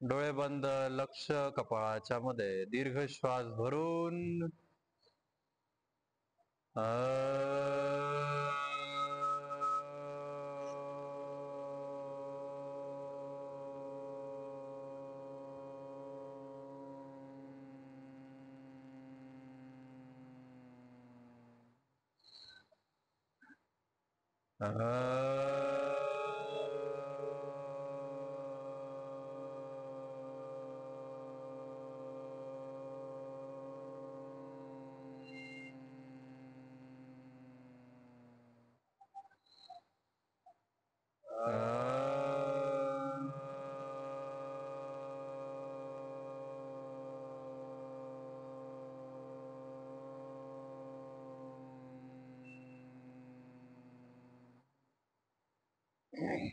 डोळे बंद, लक्ष कपाळाच्या मध्ये, दीर्घ श्वास भरून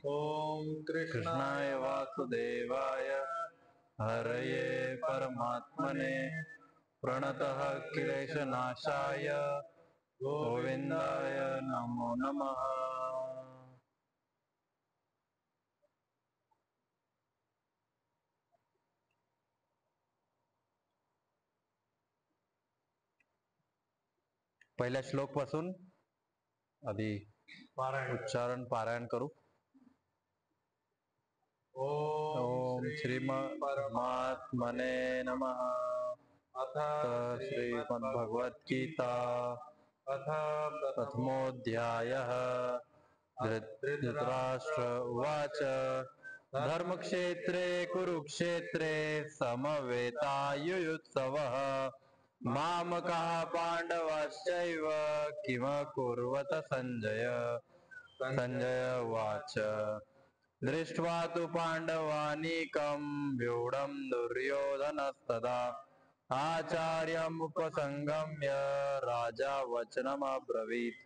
ओम कृष्णाय वासुदेवाय हरये परमात्मने प्रणतः क्लेशनाशाय गोविंदाय नमो नमः। पहिल्या श्लोक पासून आधी उच्चारण पारायण करू। ओम श्रीमद् नमः। अथ श्रीमद्भगवद गीता अथ प्रथमोऽध्यायः। धृतराष्ट्र उवाच धर्मक्षेत्रे कुरुक्षेत्रे समवेतायुयुत्सवः मामकाः पाण्डवाश्चैव किम कुर्वत संजय। संजय उवाच दृष्ट्वा तु पाण्डवानीकं व्यूढं दुर्योधनस्तदा आचार्यमुपसंगम्य राजा वचनमब्रवीत्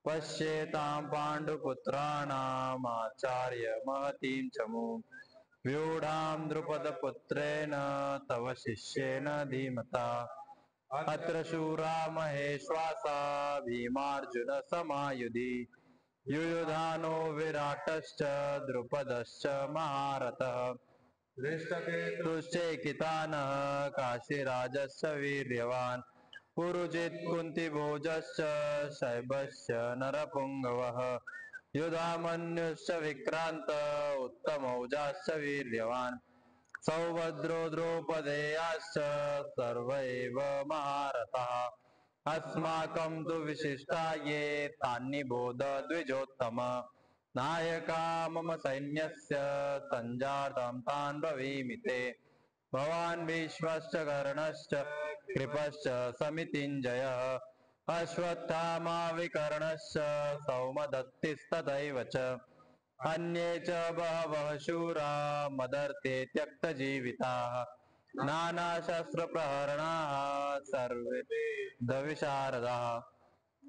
पश्येतां पाण्डुपुत्राणाम् आचार्य महतीं चमूं व्यूढां द्रुपदपुत्रेण तव शिष्येन धीमता अत्र शूरा महेश्वासा भीमार्जुन समायुधि युयुधानो विराटश्च द्रुपदश्च महारथः धृष्टकेतुश्चैकितानः काशीराजश्च वीर्यवान् पुरुजित् कुन्तिभोजश्च शैबश्च नरपुङ्गवः युधामन्युश्च विक्रान्त उत्तमौजाश्च वीर्यवान् सौभद्रो द्रौपदेयाश्च सर्व एव महारथाः अस्माकं तु विशिष्टा ये तान्निबोध द्विजोत्तम नायका मम सैन्यस्य सञ्जातं तान् ब्रवीमि ते भवान् भीष्मश्च कर्णश्च कृपश्च समितिञ्जयः अश्वत्थामा विकर्णश्च सौमदत्तिस्तथैव च अन्ये च बहवः शूरा मदर्थे त्यक्तजीविताः नानाशस्त्रप्रहरणाः सर्वे दविशारदाः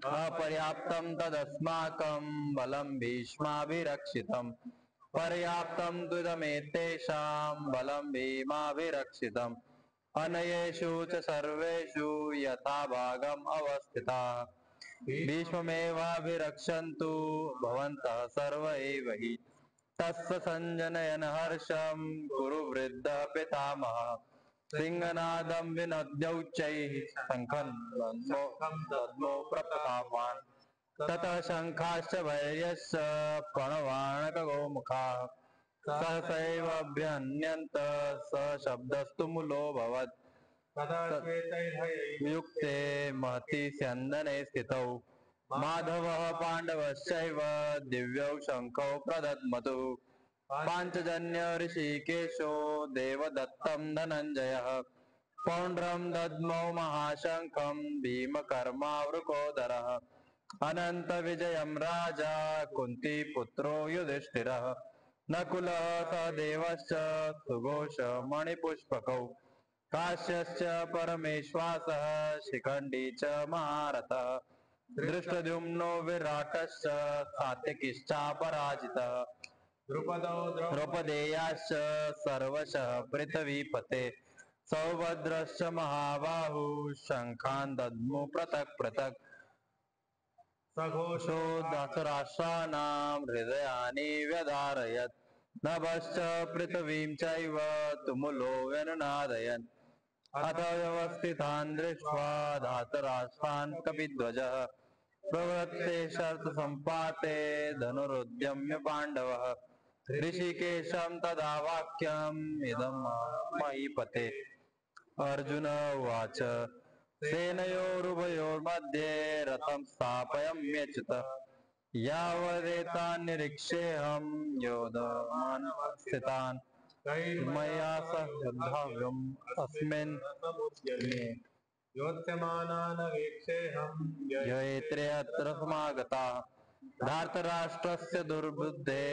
अपर्याप्तं तदस्माकं बलं भीष्माभिरक्षितम् पर्याप्तं त्विदमेतेषां बलं भीमाभिरक्षितम् अनयेषु च सर्वेषु यथाभागम् अवस्थिताः भीष्ममेवाभिरक्षन्तु भवन्तः सर्व एव हि तस्य सञ्जनयन् हर्षं कुरु वृद्धः पितामहः सिंहनादं विनद्यौच्चैः शङ्खं दद्मो प्रतापान् ततः शङ्खाश्च भैर्यश्च प्रणवाणकगोमुखाः सहसैवाभ्यन्यन्त स शब्दस्तु मूलोऽभवत् युक्ते महति स्यन्दने स्थितौ माधवः पाण्डवश्चैव दिव्यौ शङ्खौ प्रदद्मतु पाञ्चजन्य ऋषिकेशो देवदत्तं धनञ्जयः पौण्ड्रं दद्मौ महाशङ्खं भीमकर्मावृकोदरः अनन्तविजयं राजा कुन्तीपुत्रो युधिष्ठिरः नकुलः सहदेवश्च सुघोषमणिपुष्पकौ काश्यश्च परमेश्वासः शिखण्डी च महारथः धृष्टद्युम्नो विराटश्च सात्यकिश्चापराजितः द्रौपदेयाश्च सर्वशः पृथ्वीपते सौभद्रश्च महाबाहु शङ्खान् दद्मु पृथक् पृथक् सघोषो दशराष्ट्राणां हृदयानि व्यधारयत् नभश्च पृथिवीं चैव तुमुलो व्यनुनादयन् अथ व्यवस्थितान् दृष्ट्वा धातराष्ट्रान् कपिध्वजः प्रवृत्ते शर्तसम्पाते धनुरुद्यम्य पाण्डवः ऋषिकेशं तदा वाक्यम् इदं महीपते अर्जुन उवाच सेनयोरुभयोर्मध्ये रथं स्थापयम्यच्युत यावदेतान्निरीक्षेऽहं योधमानवस्थितान् मया सह योद्धाव्यम् अस्मिन् रथमुद्यमे योत्स्यमानान् वीक्षेऽहं ययेत्र्यत्र समागता धार्तराष्ट्रस्य दुर्बुद्धे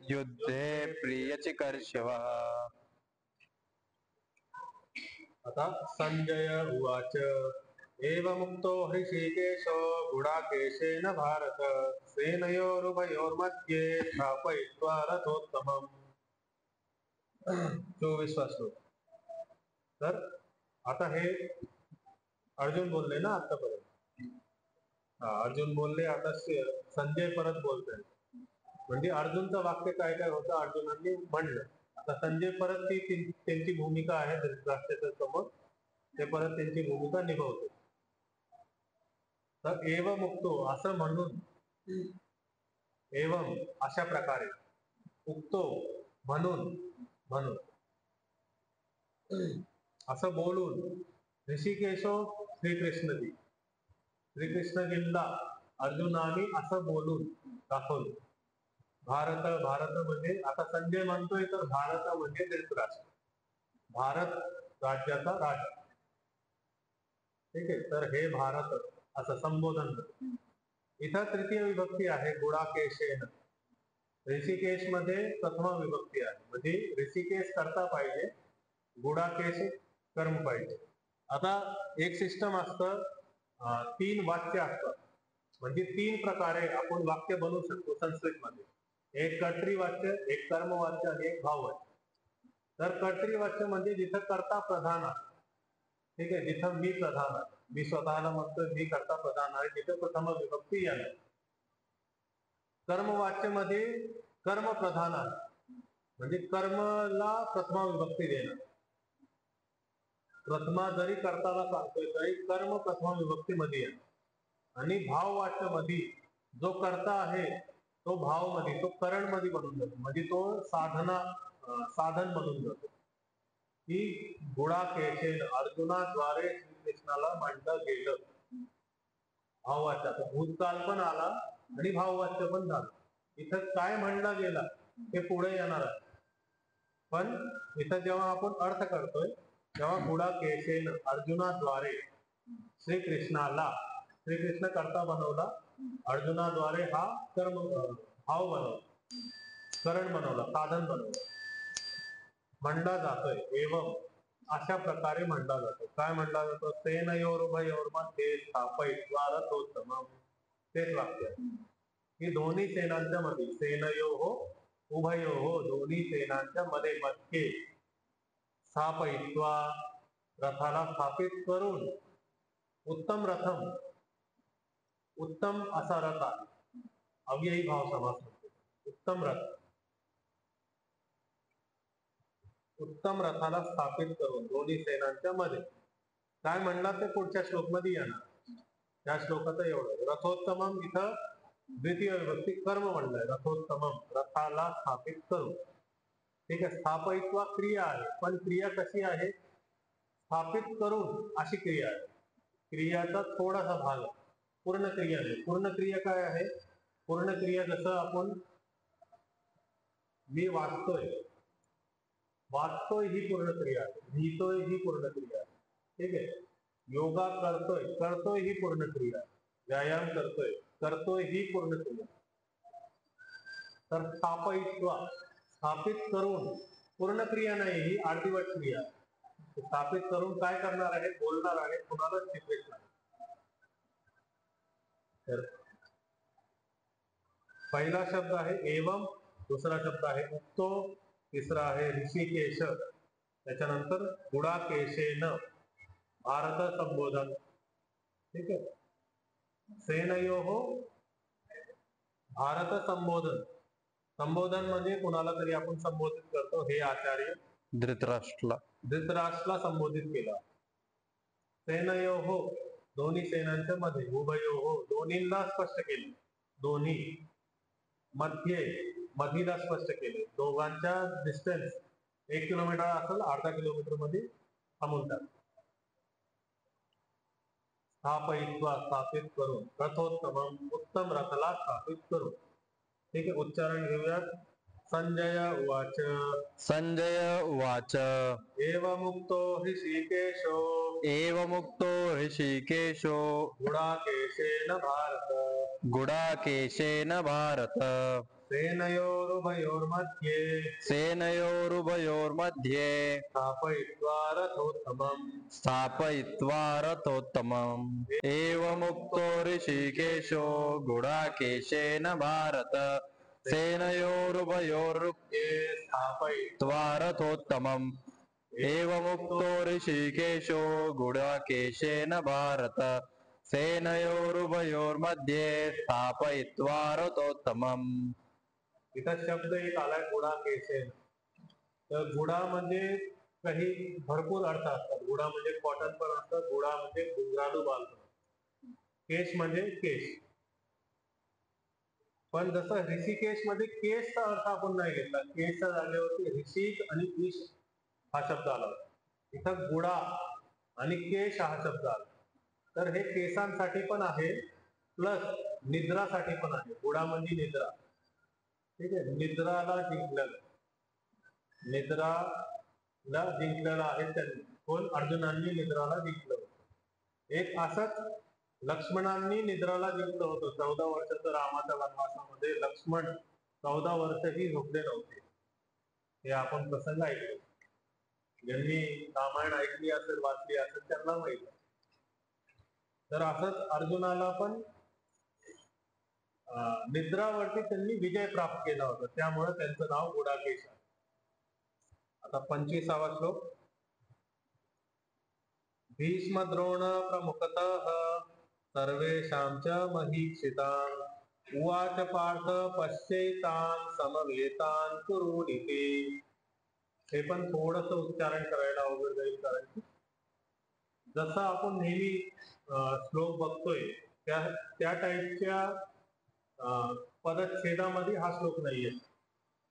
युद्धे प्रियचिकर्षवः। अतः संजय उवाच एवमुक्तो हृषीकेशो गुडाकेशेन भारत सेनयोरुभयोर्मध्ये स्थापयित्वा रथोत्तमम् 24वा श्लोक. तर आता हे अर्जुन बोलले ना आतापर्यंत. अर्जुन बोलले, आता संजय परत बोलतोय. म्हणजे अर्जुनचं वाक्य काय काय होतं अर्जुनांनी म्हणलं. आता संजय परत ती त्यांची भूमिका आहे धृतराष्ट्राच्या समोर, ते परत त्यांची भूमिका निभावतो. तर एवमुक्तो असं म्हणून, एवम अशा प्रकारे, उक्तो म्हणून, म्हणून असं बोलून ऋषिकेशो श्रीकृष्णजी, श्रीकृष्णजींना अर्जुनाने असं बोलून दाखवलं. भारत, भारत म्हणजे आता संजय म्हणतोय तर भारत म्हणजे धृतराष्ट्र, भारत राज्याचा राजा. ठीक आहे. तर हे भारत असं संबोधन. इथं तृतीय विभक्ती आहे गुडाकेशेन. ऋषिकेश मध्ये प्रथम विभक्ती आहे. म्हणजे ऋषिकेश करता पाहिजे, गुडाकेश कर्म पाहिजे. आता एक सिस्टम असतं, 3 वाक्य असतात. म्हणजे 3 प्रकारे आपण वाक्य बनवू शकतो संस्कृत मध्ये. एक कर्तरी वाक्य, एक कर्म वाक्य आणि एक भाव वाक्य. तर कर्तरी वाक्य म्हणजे जिथं कर्ता प्रधान आहे. ठीक आहे. जिथं मी प्रधान आहे, मी स्वतःला म्हणतोय मी कर्ता प्रधान आहे, तिथं प्रथम विभक्ती येणार. कर्म वाक्य मध्ये कर्म प्रधान आहे, म्हणजे कर्मला प्रथम विभक्ती देणार. प्रथमा जरी कर्ताला सांगतोय तरी कर्म प्रथम विभक्ती मध्ये येणार. आणि भाव वाक्य मध्ये जो कर्ता आहे तो भाव मध्ये, तो करण मध्ये बनून जातो. म्हणजे तो साधन बनून जातो. की गुडाकेशेन अर्जुनाद्वारे श्रीकृष्णाला मांडलं गेलं. भाववाच्याचा भूतकाळ पण आला आणि भाववाच्य पण झालं. इथं काय म्हणलं गेलं हे पुढे येणार आहे. पण इथं जेव्हा आपण अर्थ करतोय तेव्हा गुडाकेशेन अर्जुनाद्वारे श्रीकृष्णाला, श्रीकृष्ण कर्ता बनवला, अर्जुनाद्वारे हा कर्म भाव बनवला, करण बनवला, साधन बनवलं, म्हणला जातोय. एवं अशा प्रकारे म्हणला जातो. काय म्हणला जातो? सेनयोरुभयोर्मध्ये स्थापयित्वा रथोत्तमम्. तेच वाक्य की दोन्ही सेनांच्या मध्ये, सेनयोः उभयोः, दोन्ही सेनांच्या मध्ये मध्ये स्थापयित्वा, रथाला स्थापित करून, उत्तम रथम, उत्तम असा रथ आहे. अव्ययी भाव समास होतो. उत्तम रथ, उत्तम रथाला स्थापित करून दोन्ही सेनांच्या मध्ये. काय म्हणला ते पुढच्या श्लोक मध्ये येणार. त्या श्लोकात एवढं. रथोत्तमम इथं द्वितीय विभक्ती कर्म म्हणलंय. रथोत्तमम रथाला स्थापित करून. ठीक आहे. स्थापयित्वा क्रिया आहे, पण क्रिया कशी आहे? स्थापित करून अशी क्रिया आहे. क्रियाचा थोडासा भाग, पूर्ण क्रिया नाही. पूर्ण क्रिया काय आहे? पूर्ण क्रिया जसं आपण, मी वाचतोय, वाचतोय ही पूर्ण क्रिया आहे, लिहितोय ही पूर्ण क्रिया आहे. ठीक आहे. योगा करतोय, करतोय ही पूर्ण क्रिया आहे. व्यायाम करतोय, करतोय ही पूर्ण क्रिया. तर स्थापयित्वा स्थापित करून पूर्ण क्रिया नाही, ही अर्धवट क्रिया. स्थापित करून काय करणार आहे? बोलणार आहे, कुणाला शिकवणार. तर पहिला शब्द आहे एवम, दुसरा शब्द आहे उक्तो, तिसरा आहे ऋषिकेश, त्याच्यानंतर गुडाकेशेन भारत संबोधन. ठीक आहे. सेनयोः भारत संबोधन, संबोधन म्हणजे कोणाला तरी आपण संबोधित करतो. हे आचार्य धृतराष्ट्रला. धृतराष्ट्राला संबोधित केलं. सेनयोहो दोन्ही सेनांच्या मध्ये, उभयोहो दोन्हींना स्पष्ट केले, दोन्ही मध्ये मधीला स्पष्ट केले. दोघांच्या डिस्टन्स 1 किलोमीटर असेल, अर्धा किलोमीटर मध्ये थांबून टाक. स्थापयित्वा स्थापित करून, रथोत्तमम उत्तम रथाला स्थापित करून. ठीक आहे, उच्चारण घेऊयात. संजय उवाच. संजय उवाच. एवमुक्तो ऋषिकेशो एवमुक्तो ऋषिकेशो गुडाकेशेन भारत गुडाकेशेन भारत सेनयोरुभयोर्मध्ये सेनयोरुभयोर्मध्ये स्थापयित्वा रथोत्तमम् स्थापयित्वा रथोत्तमम्. एवमुक्तो ऋषिकेशो गुडाकेशेन भारत सेनयोरुभयोर्मध्ये स्थापयित्वा स्थापयित्वा रथोत्तमम्. एवमुक्तो ऋषिकेशो गुडाकेशेन भारत सेनयोरुभयोर्मध्ये स्थापयित्वा रथोत्तमम्. इथं शब्द एक आलाय गुडाकेशेन. तर गुडा म्हणजे काही भरपूर अर्थ असतात. गुडा म्हणजे कॉटन पण असतं, गुडा म्हणजे घुंगरालू बाल, केश म्हणजे केश. पण जसं ऋषिकेश मध्ये केशचा अर्थ आपण नाही घेतला, केशच्या जागेवरती ऋषिक आणि ईश हा शब्द आला. इथं गुडा आणि केश हा शब्द आला. तर हे केसांसाठी पण आहे, प्लस निद्रासाठी पण आहे. गुडा म्हणजे निद्रा. ठीक आहे, निद्राला जिंकलेलं, निद्राला जिंकलेलं आहे त्यांनी. कोण? अर्जुनांनी निद्राला जिंकलं. एक असंच लक्ष्मणांनी निद्राला जिंकलं होतं. 14 वर्षाचं रामाच्या वनवासामध्ये लक्ष्मण 14 वर्षही झोपले नव्हते. हे आपण प्रसंग ऐकले. ज्यांनी रामायण ऐकली असेल, वाचली असेल, त्यांना माहिती. तर असंच अर्जुनाला पण निद्रावरती त्यांनी विजय प्राप्त केला होता. त्यामुळे त्यांचं नाव गुडाकेश आहे. आता 25वा श्लोक. भीष्म द्रोण प्रमुखतः सर्वेषां च महीक्षितान् उवाच पार्थ पश्येतान् समवेतान् कुरूनिति. हे पण थोडस उच्चारण करायला अवघड जाईल, कारण जसं आपण नेहमी श्लोक बघतोय त्या टाईपच्या पदच्छेदामध्ये हा श्लोक नाहीये.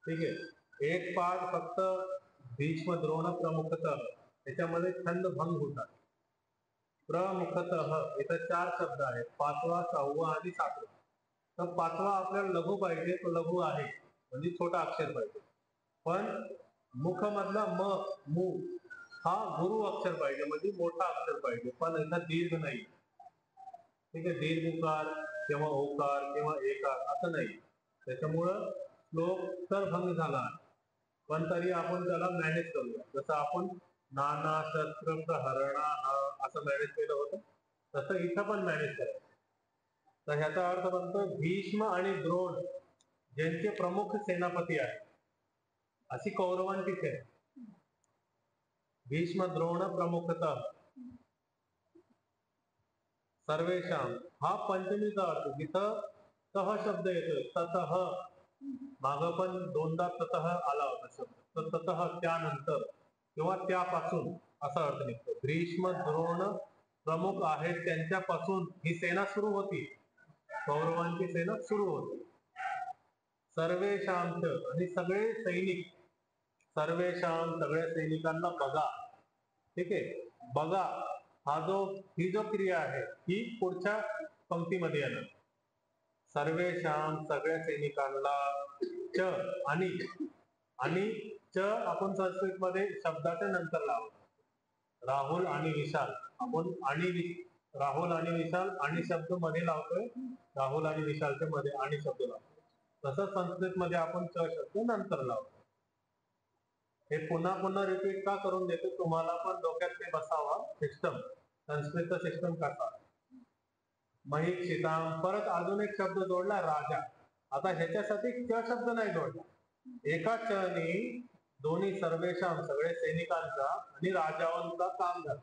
ठीक आहे, एक पाठ फक्त भीष्म द्रोण प्रमुखतः, त्याच्यामध्ये छंद भंग होतात. प्रमुखतः इथं 4 शब्द आहेत, 5वा 6वा आणि 7वा. तर 5वा आपल्याला लघु पाहिजे, तो लघु आहे म्हणजे छोटा अक्षर पाहिजे. पण मुख मधला म मु हा गुरु अक्षर पाहिजे, म्हणजे मोठा अक्षर पाहिजे. पण इथं दीर्घ नाही. ठीक आहे, दीर्घ उकार किंवा ओकार किंवा एकार असं नाही. त्याच्यामुळं श्लोक तर भंग झाला, पण तरी आपण त्याला मॅनेज करूया. जसं आपण नाना शस्त्र प्रहरणा असं मॅनेज केलं होतं, तसं इथं पण मॅनेज करायचं. तर ह्याचा अर्थ बनतो भीष्म आणि द्रोण ज्यांचे प्रमुख सेनापती आहेत, अशी कौरवांची सेना. भीष्म द्रोण प्रमुखतः सर्वेषां हा पंचमीचा अर्थ. जिथं तह शब्द येतोय, ततः माग पण 2दा ततः आला होता शब्द. तर ततः त्यानंतर किंवा त्यापासून असा अर्थ निघतो. भीष्म द्रोण प्रमुख आहेत, त्यांच्यापासून ही सेना सुरू होती, कौरवांची सेना सुरू होती. सर्वेषां आणि सगळे सैनिक, सर्वेषां सगळ्या सैनिकांना बघा. ठीक आहे, बघा ही जो क्रिया आहे ही पुढच्या पंक्तीमध्ये येणार. सर्वेषां सगळ्या सैनिकांना च आणि च आपण संस्कृत मध्ये शब्दाच्या नंतर लावतो. राहुल आणि विशाल, आपण राहुल आणि विशाल आणि शब्द मध्ये लावतोय, राहुल आणि विशालच्या मध्ये आणि शब्द लावतो. तसं संस्कृत मध्ये आपण च शब्द नंतर लावतो. हे पुन्हा पुन्हा रिपीट का करून देतो, तुम्हाला पण डोक्यात ते बसावा सिस्टम, संस्कृत सिस्टम कसा. महीक्षितां, परत अजून एक शब्द जोडला, राजा. आता ह्याच्यासाठी च शब्द नाही जोडला, एका च ने दोन्ही सर्वेषां सगळे सैनिकांचा आणि राजावांचा काम झाला.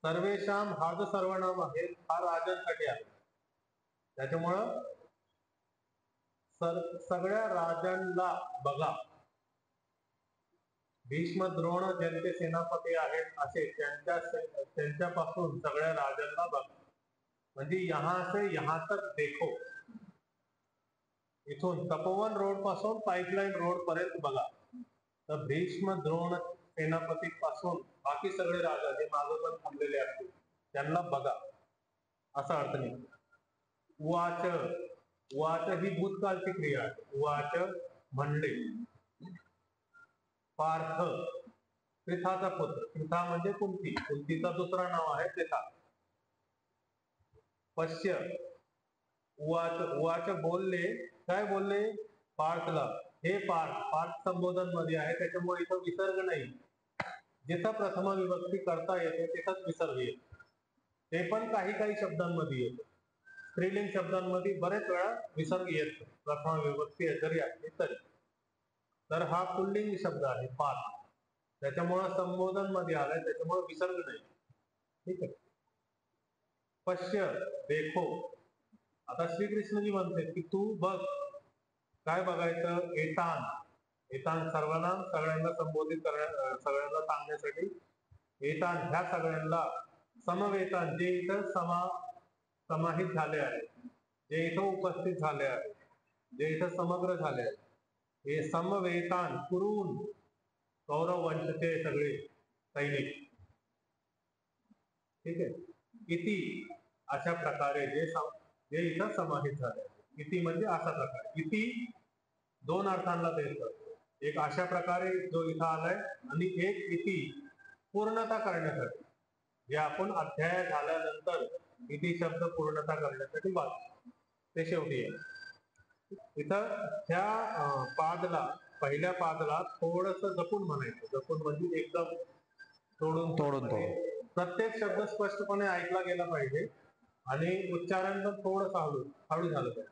सर्वेषां हा जो सर्वनाम आहे हा राजांसाठी आहे. त्याच्यामुळं सगळ्या राजांना बघा. भीष्म द्रोण ज्यांचे सेनापती आहेत असे त्यांच्यापासून सगळ्या राजांना बघा. म्हणजे यहाँ से यहाँ तक देखो. इथून तपोवन रोड पासून पाईपलाईन रोड पर्यंत बघा. तर भीष्म द्रोण सेनापती पासून बाकी सगळे राजा जे मागे पण थांबलेले असतील त्यांना बघा, असा अर्थ निघतो. उवाच, उवाच ही भूतकाळची क्रिया आहे. उवाच म्हणले. पार्थ, पृथाचा पुत्र. पृथा म्हणजे कुंती. कुंतीचा दुसरा नाव आहे पृथा. पश्य, उवाच, उवाच बोलले. काय बोलले? पार्थला. हे पार्थ. पार्थ संबोधन मध्ये आहे त्याच्यामुळे इथं विसर्ग नाही. जिथं प्रथम विभक्ती करता येते तिथंच विसर्ग येतो. ते पण काही काही शब्दांमध्ये येतो. स्त्रीलिंग शब्दांमध्ये बरेच वेळा विसर्ग येतो प्रथम विभक्ती जरी असली तरी. तर हा पुल्लिंग शब्द आहे पार्थ. त्याच्यामुळे संबोधन मध्ये आलाय त्याच्यामुळे विसर्ग नाही. ठीक आहे. पश्य, देखो. आता श्रीकृष्णजी म्हणते की तू बघ. काय बघायचं? एतान. एतान सर्वनाम, सगळ्यांना संबोधित सगळ्यांना सांगण्यासाठी. एतान ह्या सगळ्यांना. समवेतान जे इथं समाहित झाले आहे, जे इथं उपस्थित झाले आहे, जे इथं समग्र झाले आहे, हे समवेतान कुरून कौरव वंशचे सगळे सैनिक. ठीक आहे. इति अशा प्रकारे जे इथं समाहित झाले. इति म्हणजे अशा प्रकारे. इति दोन अर्थांना देतात. एक अशा प्रकारे जो इथं आलाय आणि एक इति पूर्णता करण्यासाठी. जे आपण अध्याय झाल्यानंतर इति शब्द पूर्णता करण्यासाठी वाचतो ते शेवटी आहे. इथं ह्या पादला, पहिल्या पादला थोडस जपून म्हणायचं. जपून म्हणजे एकदम तोडून प्रत्येक शब्द स्पष्टपणे ऐकला गेला पाहिजे आणि उच्चारण पण थोडस हळू झालं पाहिजे.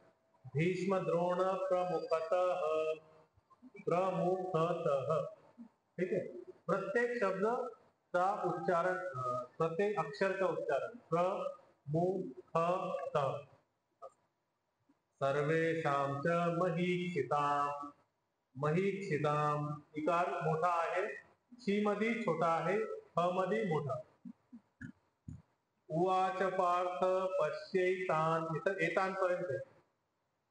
भीष्म द्रोण प्रमुखतः. प्रमुखतः. ठीक आहे. प्रत्येक शब्दाचा उच्चारण, प्रत्येक अक्षरचा उच्चारण प्रमुखतः. सर्वेषां च महीक्षिताम्. महीक्षिताम्. इकार मोठा आहे, शी मध्ये छोटा आहे, ह मध्ये मोठा. उवाच पार्थ पश्यैतान. इथं एतान पर्यंत आहे.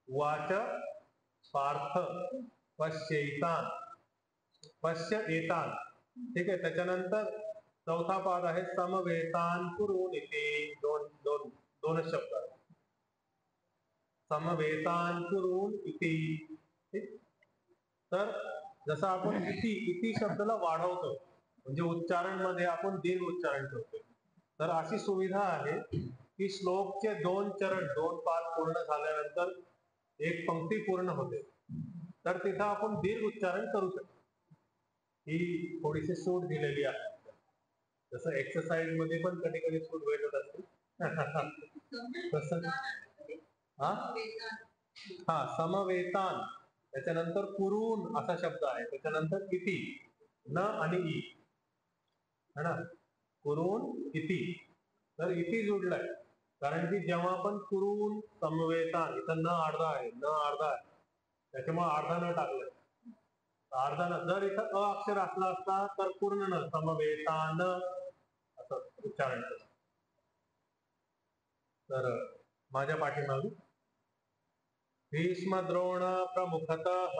उवाच पार्थ पश्यैतान. पश्य एतान. ठीक आहे. त्याच्यानंतर चौथा पाद आहे समवेतान कुरून इति. दोनच शब्द आहेत. समवेतान कुरून इति. ठीक. तर जसं आपण इति शब्दाला वाढवतो म्हणजे उच्चारण मध्ये आपण दीर्घ उच्चारण ठेवतो. तर अशी सुविधा आहे की श्लोकचे 2 चरण, 2 पाद पूर्ण झाल्यानंतर एक पंक्ती पूर्ण होते. तर तिथं आपण दीर्घ उच्चारण करू शकतो. ही थोडीशी सूट दिलेली आहे. जसं एक्सरसाइज मध्ये पण कधी कधी सूट भेटत असते. तसं हा समवेतान. त्याच्यानंतर कुरून असा शब्द आहे. त्याच्यानंतर इति. न आणि ई है ना. कुरून इति. तर इति जोडलाय कारण की जेव्हा आपण कुरून समवेतान, इथं न अर्धा आहे, न अर्धा आहे, त्याच्यामुळे अर्धा न टाकलाय. अर्धा न. जर इथं अ अक्षर असला असता तर पूर्ण न समवेतान असं उच्चारण केलं. तर माझ्या पाठीमागे भीष्म द्रोण प्रमुखतः.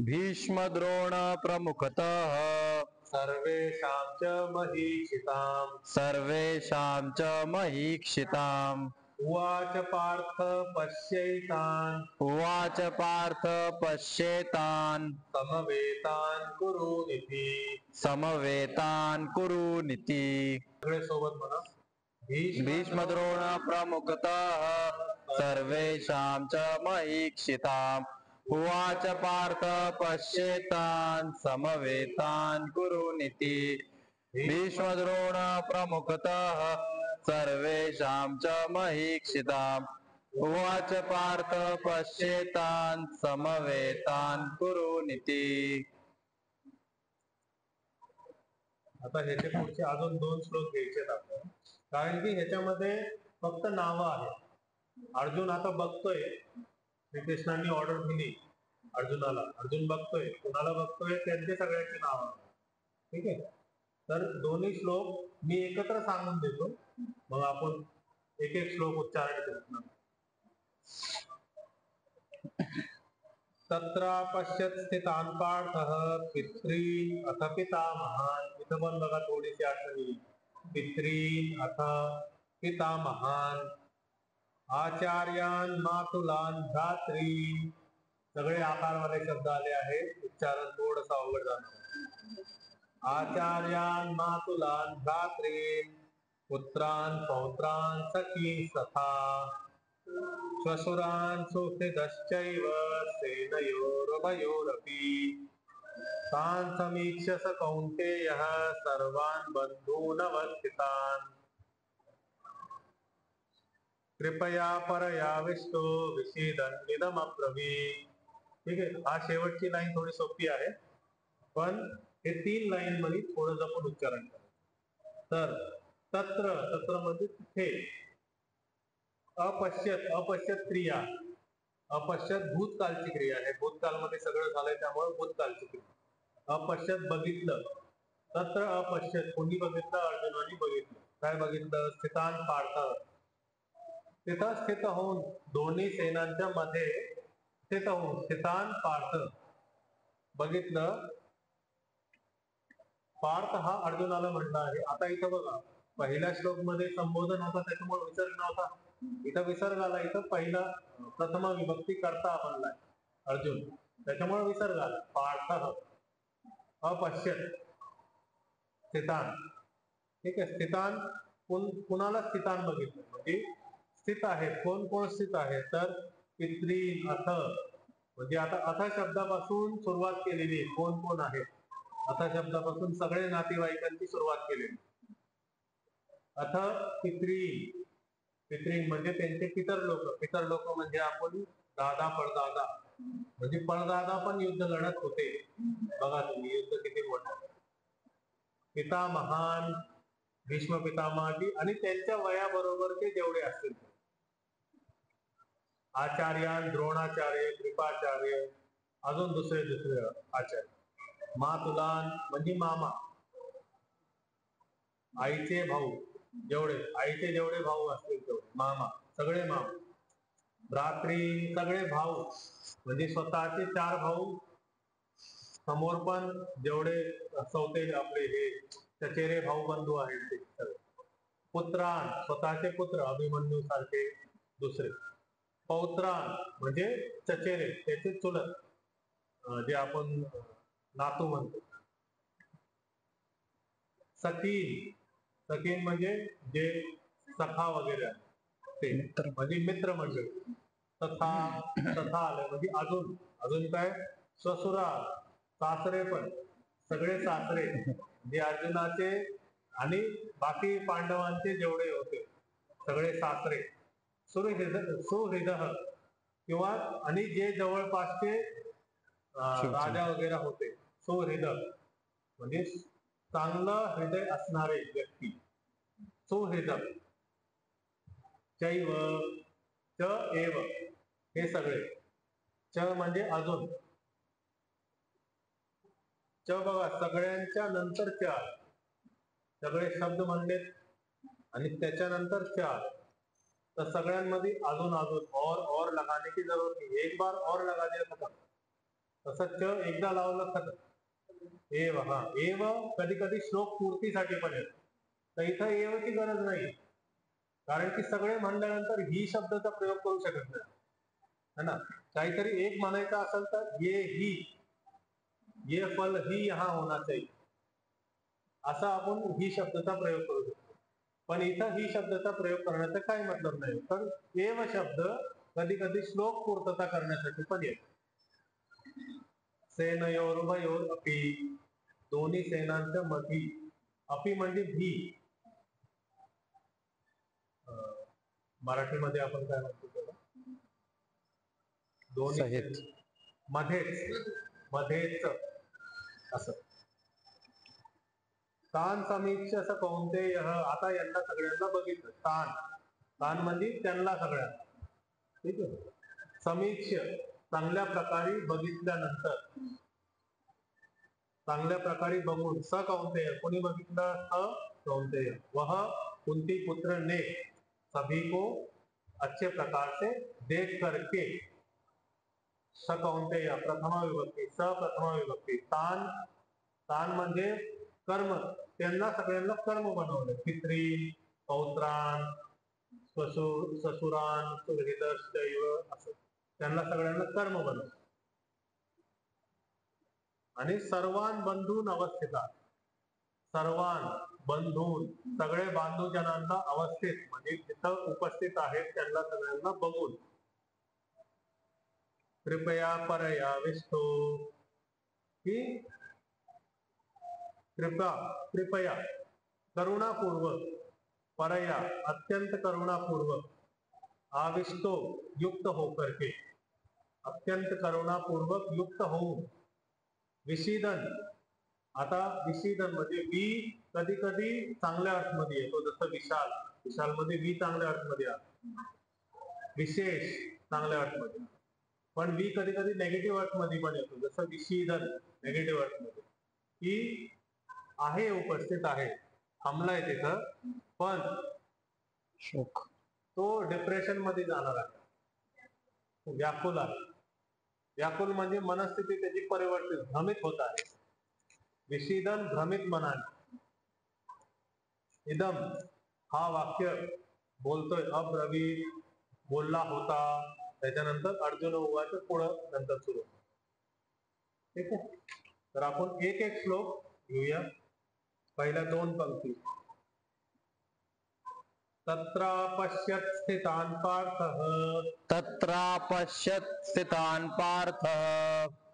भीष्म द्रोण प्रमुखतः. सर्वेषां च महीक्षिताम्. सर्वेषां च महीक्षिताम्. उवाच पार्थ पश्यैतान्. उवाच पार्थ पश्येतान्. समवेतान् कुरूनिति. समवेतान् कुरूनिति. सगळे सोबत म्हणा. भीष्म द्रोण प्रमुखतः. सर्वेषां च महीक्षिताम्. उवाच पार्थ पश्येतान्. समवेतान् कुरूनिति. भीष्म द्रोण प्रमुखतः. सर्वेषां च महीक्षिताम्. उवाच पार्थ पश्येतान्. समवेतान् कुरूनिति. आता ह्याचे पुढचे अजून 2 श्लोक घ्यायचे आपल्याला. कारण की ह्याच्यामध्ये फक्त नावं आहेत. अर्जुन आता बघतोय श्रीकृष्णांनी ऑर्डर दिली अर्जुनाला. अर्जुन बघतोय, कोणाला बघतोय, त्यांचे सगळ्यांची नावं. ठीक आहे. तर दोन्ही श्लोक मी एकत्र सांगून देतो, मग आपण एक एक श्लोक उच्चारण करू. तत्र पश्यत स्थितान पार्थः पितॄन् अथ पितामहान्. इथं पण बघा थोडीशी आठवणी. पितॄन् अथ पितामहान्, आचार्यान् मातुलान् भ्रातॄन्. सगळे आकारवाले शब्द आले आहेत, उच्चारण थोडंसं अवघड जाणार. आचार्यान् मातुलान् भ्रातॄन्, पुत्रान् पौत्रान् सखीन् सखा, श्वशुरान् सुहृदश्चैव सेनयोरुभयोरपि. तान् समीक्ष्य स कौन्तेयः सर्वान् बन्धूनवस्थितान् कृपया परयाविष्टो विषेदन्निदमब्रवीत्. ठीक आहे. हा शेवटची लाईन थोडी सोपी आहे, पण हे 3 लाईन मध्ये थोडं जपून उच्चारण करा. तर तत्र, तत्र म्हणजे तिथे. अपश्यत, अपश्यत क्रिया. अपश्यत भूतकालची क्रिया आहे. भूतकालमध्ये सगळं झालंय त्यामुळे भूतकालची क्रिया. अपश्यत बघितलं. तत्र अपश्यत कोणी बघितलं? अर्जुनाने बघितलं. काय बघितलं? स्थितान पार्थ. तिथं स्थित होऊन, दोन्ही सेनांच्या मध्ये स्थित होऊन, स्थितान पार्थ बघितलं. पार्थ हा अर्जुनाला म्हणला आहे. आता इथं बघा, पहिल्या श्लोक मध्ये संबोधन होता त्याच्यामुळे विसर्ग नव्हता. इथं विसर्ग आला. इथं पहिला प्रथम विभक्ती करता आपणला अर्जुन, त्याच्यामुळे विसर्ग आला. पार्थ अपश्यत स्थितान. ठीक आहे. स्थितान कुणाला स्थितान बघितलं म्हणजे स्थित आहेत. कोण कोण स्थित आहे? तर पितॄन् अथ, म्हणजे आता अथ शब्दापासून सुरुवात केलेली. कोण कोण आहे? अथ शब्दापासून सगळे नातेवाईकांची सुरुवात केलेली. अथ पितॄन्, पितॄन् म्हणजे त्यांचे पितर लोक. पितर लोक म्हणजे आपण दादा परदादा, म्हणजे परदादा पण युद्ध लढत होते. बघा तुम्ही युद्ध किती मोठं. पितामहान, भीष्म पितामहाजी आणि त्यांच्या वयाबरोबरचे जेवढे असतील. आचार्यान, द्रोणाचार्य, कृपाचार्य, अजून दुसरे दुसरे आचार्य. मातुलान म्हणजे मामा, आईचे भाऊ जेवढे, आईचे जेवढे भाऊ असतील तेवढे मामा, सगळे मामा. भ्रात्री सगळे भाऊ, म्हणजे स्वतःचे 4 भाऊ, समोर पण जेवढे चौथे आपले हे चचेरे भाऊ बंधू आहेत ते सगळे. पुत्रान स्वतःचे पुत्र, अभिमन्यू सारखे दुसरे. पौत्रान म्हणजे चचेरे, त्याचे चुलत, जे आपण नातू म्हणतो. सखीन, सखीन म्हणजे जे सखा वगैरे आहे ते, म्हणजे मित्र मंडळी. तथा, तथा आलं म्हणजे अजून. अजून काय? ससुरा, सासरे पण, सगळे सासरे जे अर्जुनाचे आणि बाकी पांडवांचे जेवढे होते सगळे सासरे. सुहृद किंवा आणि जे जवळपासचे राजा वगैरे होते. सुहृद म्हणजे चांगलं हृदय असणारे व्यक्ती. सुहृद. चैव, च एव, हे सगळे. च म्हणजे अजून. च बघा सगळ्यांच्या नंतर च, सगळे शब्द म्हणले आणि त्याच्यानंतर च, तर सगळ्यांमध्ये अजून अजून और लगाने की जरूरत नहीं. एक बार और लगा दिया खत्म. तसं च एकदा लावलं खतम. एव, हा एव कधी कधी श्लोक पूर्तीसाठी पण येतो. तर इथं एवची गरज नाही, कारण की सगळे म्हणल्यानंतर ही शब्दाचा प्रयोग करू शकत नाही, है ना. काहीतरी एक म्हणायचं असेल तर ये ही, ये फल ही यहां होना चाहिए, असा आपण ही शब्दाचा प्रयोग करू शकतो. पण इथं ही शब्दाचा प्रयोग करण्याचा काही मतलब नाही. तर एव शब्द कधी कधी श्लोक पूर्तता करण्यासाठी पण येतो. सेनयोरुभयोर अपि, दोन्ही सेनांच्या मधी. अपि म्हणजे भी. मराठीमध्ये आपण काय म्हणतो त्याला? दोन्ही मध्येच, मध्येच असं. तान समीक्ष असं कौंतेय, आता यांना सगळ्यांना बघितलं. तान, तान म्हणजे त्यांना सगळ्यांना. ठीक आहे. समीक्ष चांगल्या प्रकारे बघितल्यानंतर, चांगल्या प्रकारे बघून, स कौंतेय कोणी बघितलं, स कौंतेय, वह कुंती पुत्र ने सभी को अच्छे प्रकार से देख करके, स कौंतेय प्रथमा विभक्ती, स प्रथमा विभक्ती, तान, तान म्हणजे कर्म, त्यांना सगळ्यांना कर्म बनवलं, पित्री, पौत्रान, ससुरान, सुहृदश्चैव, असं त्यांना सगळ्यांना कर्म बनवलं. आणि सर्वान बंधून अवस्थितात, सर्वान बंधून सगळे बांधवजनांना अवस्थित म्हणजे जिथं उपस्थित आहेत त्यांना सगळ्यांना बघून, कृपया परया विष्टो, की कृपया करुणापूर्वक, परया अत्यंत करुणापूर्वक, आविष्टो युक्त होकर के, अत्यंत करुणापूर्वक युक्त होऊन, विशीदन, आता विशीदन म्हणजे वी कधी कधी चांगल्या अर्थमध्ये येतो, जसं विशाल, विशाल मध्ये वी चांगल्या अर्थमध्ये आहे, विशेष चांगल्या अर्थमध्ये, पण वी कधी कधी नेगेटिव्ह अर्थमध्ये पण येतो, जसं विशीदन नेगेटिव्ह अर्थमध्ये, की आहे उपस्थित आहे, थांबलाय तिथं, पण शोक, तो डिप्रेशन मध्ये जाणार आहे, व्याकुल आहे. व्याकुल म्हणजे मनस्थिती त्याची परिवर्तित, भ्रमित होत आहे. विशीदन भ्रमित मनाने. इदम हा वाक्य बोलतोय, अब्रवीत बोलला होता, त्याच्यानंतर अर्जुन उवाच पुढं नंतर सुरू. ठीक आहे, तर आपण एक एक श्लोक घेऊया. पहिल्या दोन पंक्ती. तत्रापश्यत् स्थितान् पार्थः, तत्रापश्यत् स्थितान् पार्थः,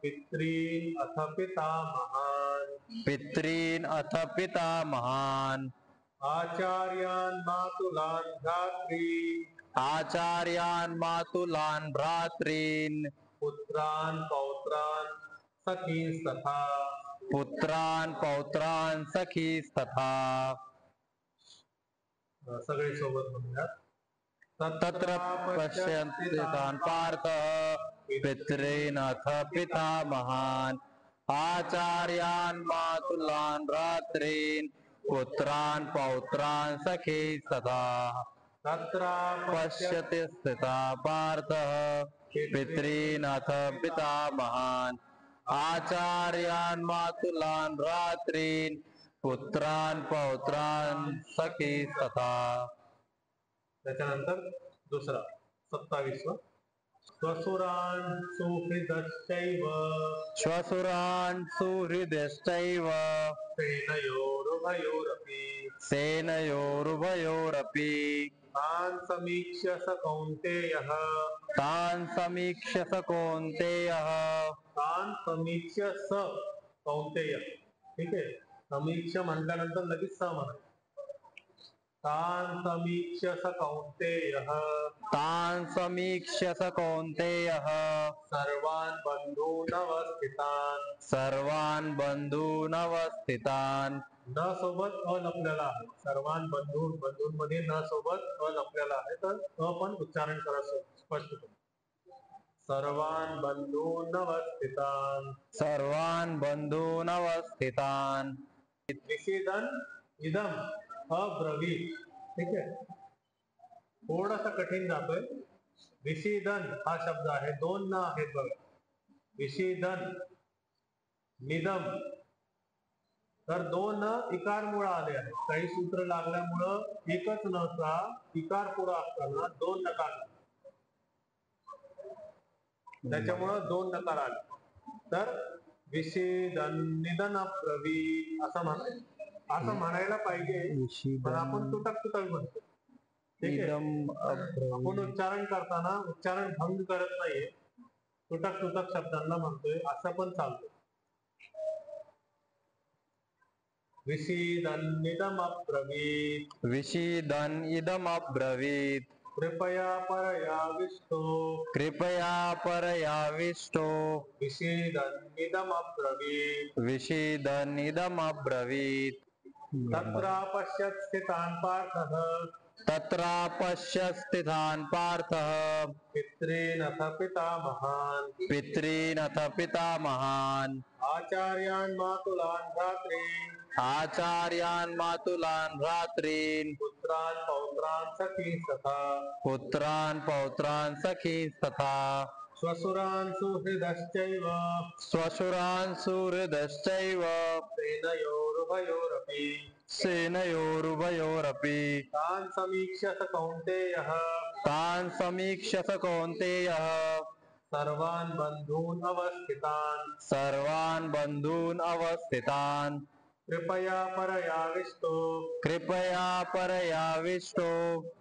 पितॄन् अथ पितामहान्, पितॄन् अथ पितामहान्, आचार्यान् मातुलान् भ्रातॄन्, आचार्यान् मातुलान् भ्रातॄन्, पुत्रान् पौत्रान् सखींस्तथा, पुत्रान् पौत्रान् सखीस्तथा. सगळे सोबत म्हणूयात. तत्र पश्यन्ति पार्थः, पितॄन् अथ पितामहान्, आचार्यान् मातुलान् भ्रातॄन्, पुत्रान् पौत्रान् सखीस्तथा. तत्र पश्यति स्थिता पार्थः, पितॄन् अथ पितामहान्, आचार्यान् मातुलान् भ्रातॄन्, पुत्रान् पौत्रान् सखीस्तथा. त्याच्यानंतर दुसरा 27. स्वसुरान् सुहृदश्चैव, श्वशुरान् सुहृदश्चैव, सेनयोरुभयोरपि, सेनयोरुभयोरपि, तान् समीक्ष्य स कौन्तेयः, तान् समीक्ष्य स कौन्तेयः, तान् समीक्ष्य स कौन्तेय. ठीक आहे, समीक्ष म्हटल्यानंतर लगेच स म्हणा. तान् समीक्ष्य स कौन्तेयः, तान् समीक्ष्य स कौन्तेयः, सर्वान् बंधूनवस्थितान्, सर्वान् बंधूनवस्थितान्. न सोबत अ लपलेला आहे, सर्वान बंधून, बंधून मध्ये न सोबत अ लपलेला आहे, तर अ पण उच्चारण करा स्पष्ट. सर्वान बंधूनवस्थितान्, सर्वान् बंधूनवस्थितान्. विषेदन इदम अब्रवीत. ठीक आहे, थोडासा कठीण जातोय. विषेदन हा शब्द आहे, दोन न आहेत बघा. विषेदन निदम, तर दोन इकार मुळे आले आहेत. काही सूत्र लागल्यामुळं एकच नचा इकार पुढे असताना दोन नकार, त्याच्यामुळं दोन नकार आले. तर विषेदन निधन अब्रवीत असं म्हणायचं, असं म्हणायला पाहिजे, पण आपण तुटक तुटक म्हणतो. ठीक आहे, आपण उच्चारण करताना उच्चारण भंग करत नाहीये, तुटक तुटक शब्दांना म्हणतोय, असं पण चालतं. विषीदन इदमब्रवीत्, विषीदन् इदमब्रवीत्, कृपया परयाविष्टो, कृपया परयाविष्टो, विषीदन इदमब्रवीत्, विषीदन् इदमब्रवीत्. तत्र पश्यत् स्थितान् पार्थः, तत्रापश्य स्थितान् पार्थः पितॄनथ पितामहान् पितॄनथ पितामहान् आचार्यान् मातुलान् भ्रातॄन् आचार्यान् मातुलान् भ्रातॄन् पुत्रान् पौत्रान् सखींस्तथा पुत्रान् पौत्रान् सखींस्तथा श्वशुरान् सुहृदश्चैव स्वशुरान् सुहृदश्चैव सेनयोरुभयोरपि सेनयोरुभयोरपि तान् समीक्ष्य स कौन्तेयः तान् समीक्ष्य स कौन्तेयः सर्वान् बन्धून् अवस्थितान् सर्वान् बन्धून् अवस्थितान् कृपया परयाविष्टो कृपया परयाविष्टो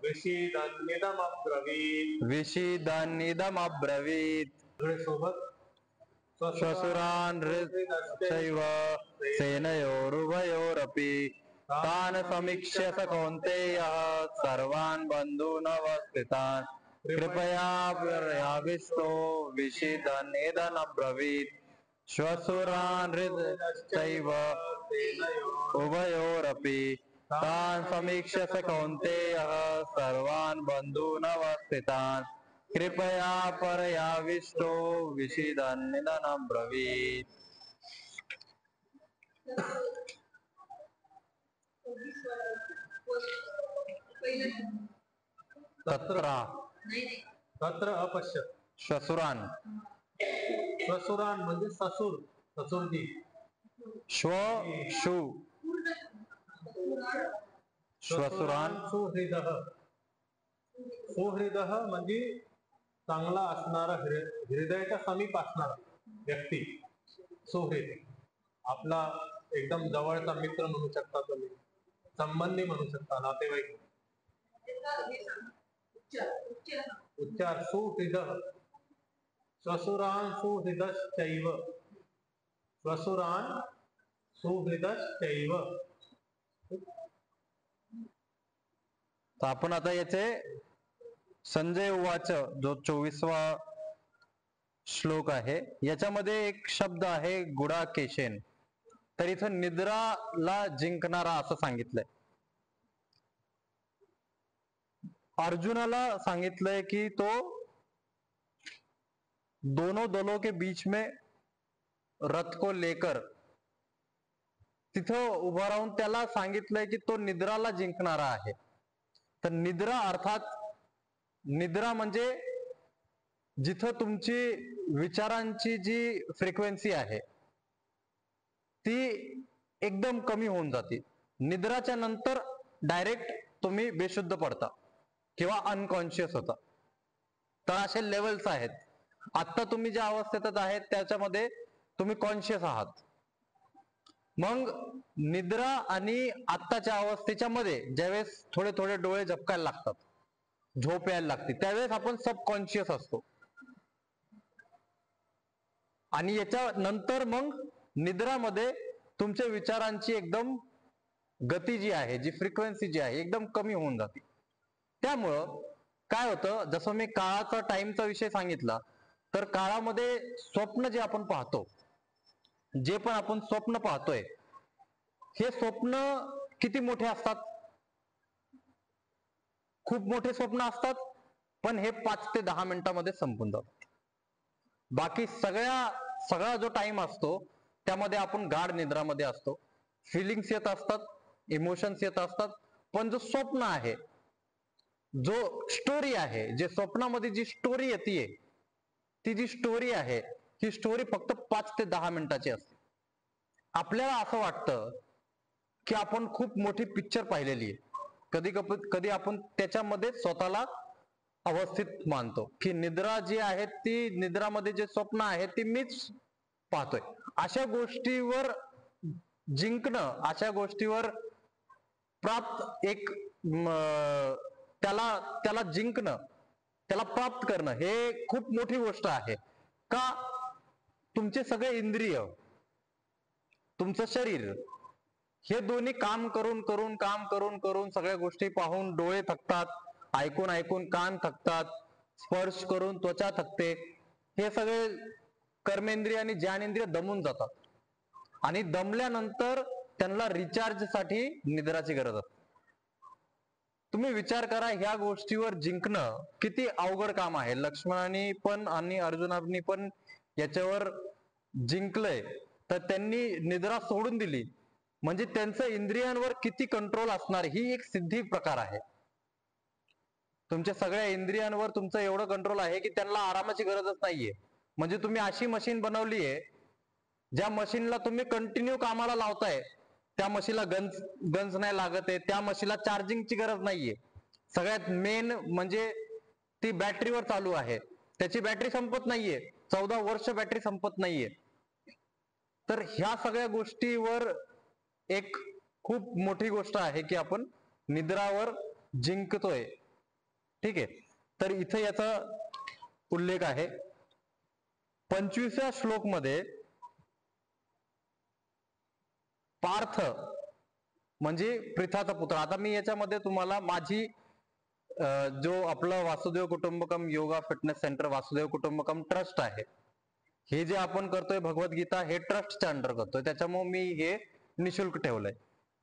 विषीदन्निदमब्रवीत् विषीदन्निदमब्रवीत् सोबत श्वशुरान् हृदश्चैव सेनयोरुभयोरपि तान् समीक्ष्य स कौन्तेयः सर्वान् बन्धून् अवस्थितान् कृपया परयाविष्टो विषीदन्निदमब्रवीत् श्वशुरान् हृदश्चैव उभयोरपि तान् समीक्ष्य स कौन्तेयः सर्वान् बन्धून् अवस्थितान् कृपया परयाविष्टो विषीदन्निदमब्रवीत् तत्र तत्र अपश्यत श्वशुरान् श्वशुरान म्हणजे ससुर ससुरजी श्वशु श्वशुरान् सुहृदः सुहृदः म्हणजे चांगला असणारा हृदयाच्या समीप असणारा व्यक्ती सुहृद आपला एकदम जवळचा मित्र म्हणू शकता तुम्ही संबंधी म्हणू शकता नातेवाईक उच्चार सुहृद श्वशुरान सुहृदश्चैव श्वशुरान सुहृदश्चैव तर आपण आता याचे संजय उवाच जो 24वा श्लोक आहे याच्यामध्ये एक शब्द आहे गुडाकेशेन. तर इथं निद्राला जिंकणारा असं सांगितलंय. अर्जुनाला सांगितलंय की तो दोनों दलों के बीच में रथ को लेकर तिथं उभा राहून त्याला सांगितलंय की तो निद्राला जिंकणारा आहे. तर निद्रा अर्थात निद्रा म्हणजे जिथं तुमची विचारांची जी फ्रिक्वेन्सी आहे ती एकदम कमी होऊन जाते. निद्राच्या नंतर डायरेक्ट तुम्ही बेशुद्ध पडता किंवा अनकॉन्शियस होता. तर असे लेवल्स आहेत. आता तुम्ही ज्या अवस्थेत आहेत त्याच्यामध्ये तुम्ही कॉन्शियस आहात. मग निद्रा आणि आत्ताच्या अवस्थेच्या मध्ये ज्यावेळेस थोडे थोडे डोळे झपकायला लागतात, झोप यायला लागते, त्यावेळेस आपण सबकॉन्शियस असतो. आणि याच्या नंतर मग निद्रामध्ये तुमच्या विचारांची एकदम गती जी आहे, जी फ्रिक्वेन्सी जी आहे एकदम कमी होऊन जाते. त्यामुळं काय होतं, जसं मी काळाचा टाइमचा विषय सांगितला, तर काळामध्ये स्वप्न जे आपण पाहतो, जे पण आपण स्वप्न पाहतोय, हे स्वप्न किती मोठे असतात? खूप मोठे स्वप्न असतात, पण हे 5 ते 10 मिनिटांमध्ये संपून जातात. बाकी सगळा जो टाइम असतो त्यामध्ये आपण गाढ निद्रामध्ये असतो. फिलिंग्स येत असतात, इमोशन्स येत असतात, पण जो स्वप्न आहे, जो स्टोरी आहे, जे स्वप्नामध्ये जी स्टोरी येते, ती जी स्टोरी आहे ही स्टोरी फक्त 5 ते 10 मिनिटाची असते. आपल्याला असं वाटतं की आपण खूप मोठी पिक्चर पाहिलेली आहे. कधी आपण त्याच्यामध्ये स्वतःला अवस्थित मानतो की निद्रा जी आहे ती निद्रामध्ये जे स्वप्न आहे ती मीच पाहतोय. अशा गोष्टीवर जिंकणं, अशा गोष्टीवर प्राप्त एक त्याला जिंकणं, त्याला प्राप्त करणं हे खूप मोठी गोष्ट आहे. का? तुमचे सगळे इंद्रिय, तुमचं शरीर हे दोन्ही काम करून सगळ्या गोष्टी पाहून डोळे थकतात, ऐकून कान थकतात, स्पर्श करून त्वचा थकते. हे सगळे कर्मेंद्रिय आणि ज्ञानेंद्रिय दमून जातात आणि दमल्यानंतर त्यांना रिचार्ज साठी निद्राची गरज असते. तुम्ही विचार करा, ह्या गोष्टीवर जिंकणं किती अवघड काम आहे. लक्ष्मणाने पण आणि अर्जुनाने पण याच्यावर जिंकलंय, तर त्यांनी निद्रा सोडून दिली म्हणजे त्यांचं इंद्रियांवर किती कंट्रोल असणार, ही एक सिद्धी प्रकार आहे. तुमच्या सगळ्या इंद्रियांवर तुमचं एवढं कंट्रोल आहे की त्यांना आरामाची गरजच नाहीये. म्हणजे तुम्ही अशी मशीन बनवलीये, ज्या मशीनला तुम्ही कंटिन्यू कामाला लावताय, त्या मशीनला गंज नाही लागत आहे, त्या मशीनला चार्जिंगची गरज नाहीये. सगळ्यात मेन म्हणजे ती बॅटरीवर चालू आहे, त्याची बॅटरी संपत नाहीये, 14 वर्ष बॅटरी संपत नाहीये. तर ह्या सगळ्या गोष्टीवर एक खूप मोठी गोष्ट आहे की आपण निद्रावर जिंकतोय. ठीक आहे. तर इथे याचा उल्लेख आहे 25व्या श्लोक मध्ये. पार्थ म्हणजे पृथाचा पुत्र. आता मी याच्यामध्ये तुम्हाला माझी जो आपलं Vasudev Kutumbakam yoga fitness centre Vasudev Kutumbakam trust आहे, हे जे आपण करतोय भगवद्गीता, हे ट्रस्टच्या अंडर करतोय, त्याच्यामुळे मी हे निशुल्क ठेवलंय.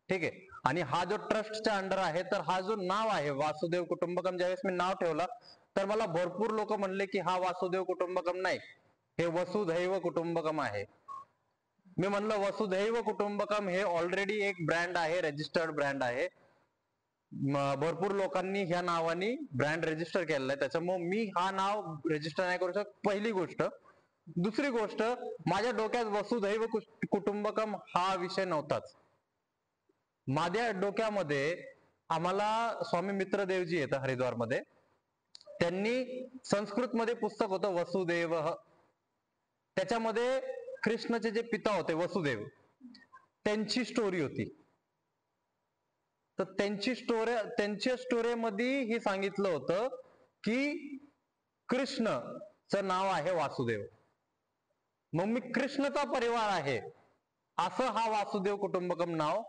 ठीक आहे. आणि हा जो ट्रस्टच्या अंडर आहे, तर हा जो नाव आहे वासुदेव कुटुंबकम, ज्यावेळेस मी नाव ठेवला तर मला भरपूर लोक म्हणले की हा वासुदेव कुटुंबकम नाही, हे वसुधैव कुटुंबकम आहे. मी म्हणलं वसुधैव कुटुंबकम हे ऑलरेडी एक ब्रँड आहे, रजिस्टर्ड ब्रँड आहे. भरपूर लोकांनी ह्या नावाने ब्रँड रजिस्टर केलेलं आहे, त्याच्यामुळे मी हा नाव रजिस्टर नाही करू शकत, पहिली गोष्ट. दुसरी गोष्ट, माझ्या डोक्यात वसुधैव कुटुंबकम हा विषय नव्हताच. माझ्या डोक्यामध्ये आम्हाला स्वामी मित्रदेवजी येतं हरिद्वारमध्ये, त्यांनी संस्कृत मध्ये पुस्तक होतं वसुदेव, त्याच्यामध्ये कृष्णाचे जे पिता होते वसुदेव, त्यांची स्टोरी होती. तर त्यांच्या स्टोरीमध्ये हे सांगितलं होतं की कृष्णचं नाव आहे वासुदेव, मग मी कृष्णचा परिवार आहे असं हा वासुदेव कुटुंबकम नाव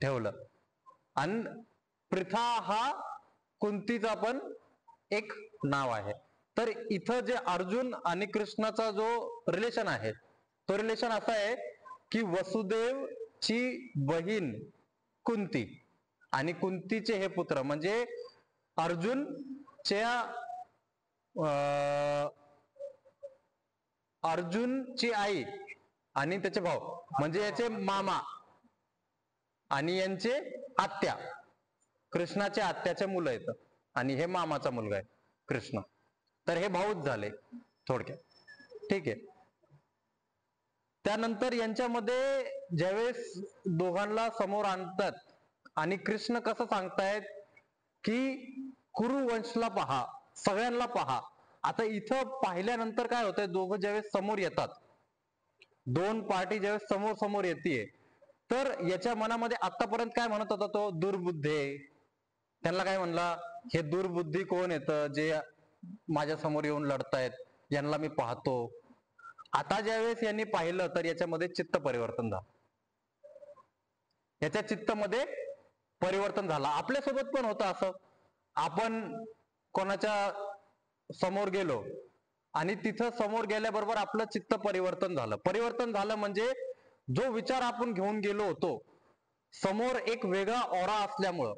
ठेवलं. आणि पृथा हा कुंतीचा पण एक नाव आहे. तर इथं जे अर्जुन आणि कृष्णाचा जो रिलेशन आहे, तो रिलेशन असा आहे की वसुदेवची बहीण कुंती आणि कुंतीचे हे पुत्र म्हणजे अर्जुनची आई आणि त्याचे भाऊ म्हणजे याचे मामा आणि यांचे आत्या, कृष्णाच्या आत्याचे मुलं आहेत आणि हे मामाचा मुलगा आहे कृष्ण. तर हे भाऊच झाले थोडक्यात. ठीक आहे. त्यानंतर यांच्यामध्ये ज्यावेळेस दोघांना समोर आणतात आणि कृष्ण कसं सांगतायत की कुरुवंशला पहा, सगळ्यांना पहा. आता इथं पाहिल्यानंतर काय होतंय, दोघं ज्यावेळेस समोर येतात, दोन पार्टी ज्यावेळेस समोर समोर येते, तर याच्या मनामध्ये आतापर्यंत काय म्हणत होता तो, दुर्बुद्धे. त्यांना काय म्हणला, हे दुर्बुद्धी कोण येतं जे माझ्या समोर येऊन लढतायत, यांना मी पाहतो. आता ज्यावेळेस यांनी पाहिलं तर याच्यामध्ये चित्त परिवर्तन झालं, याच्या चित्तामध्ये परिवर्तन झालं. आपल्यासोबत पण होतं असं, आपण कोणाच्या समोर गेलो आणि तिथं समोर गेल्याबरोबर आपलं चित्त परिवर्तन झालं. परिवर्तन झालं म्हणजे जो विचार आपण घेऊन गेलो होतो, समोर एक वेगळा ऑरा असल्यामुळं,